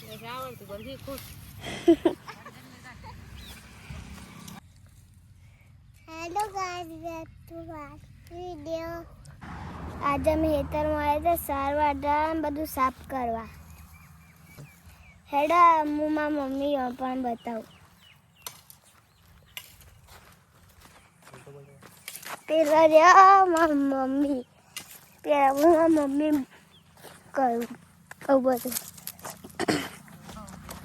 Hello guys, welcome to my video. आज અમે ખેતરમાં આવ્યા હતા સાર વાળવા બધું સાફ કરવા. હેડા હું મારી મમ્મી પણ બતાવું. પેલા રહ્યા મારી મમ્મી, પેલા હું મારી મમ્મી કહું બધું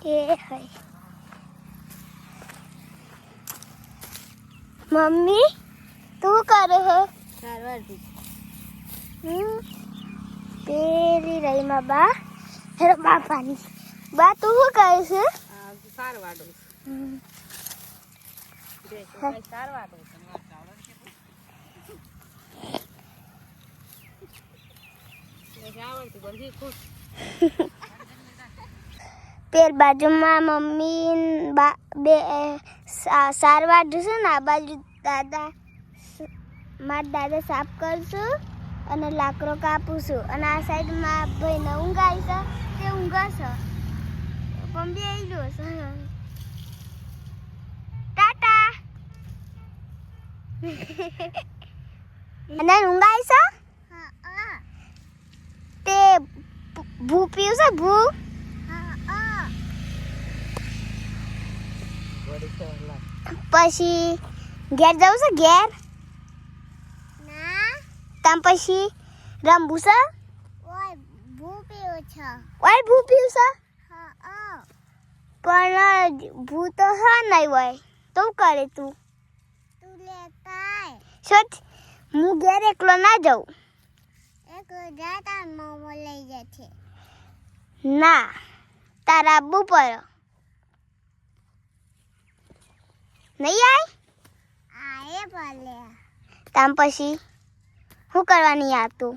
એ હોય. મમ્મી તું કરે હે? પેલી રહી માં બા. હેરો બાપાની બા તું શું કરે છે? પેલ બાજુમાં મમ્મી બે સાર વાળું છે ને આ બાજુ દાદા મારા દાદા સાફ કરશું અને લાકડો કાપું છું અને આ સાઈડમાં ભાઈને ઊંઘાય છે તે ઊંઘાશે મમ્મી આવી ગયો છે. ટાટા અને ઊંઘાય છે તે ભૂ પીવું છે ભૂ. પછી ઘેર જવું છે ઘેર ના તમ પછી રમવું છે. ઓય ભૂ પીવું છે. ઓય ભૂ પીવું છે. હા પણ ભૂ તો હા નહીં હોય તો કરે તું લેતા શોધ. હું ઘેર એકલો ના જાઉં. એકલો જાતા મમ્મો લઈ જશે. ના તારા આબુ પર નહીં આય ભલે. તમ પછી શું કરવાની આ તું?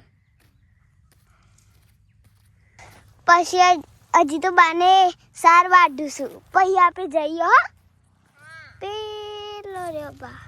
પછી હજી તો બાને સાર વાઢું છું પછી આપણે જઈએ હો. પેલો રે બા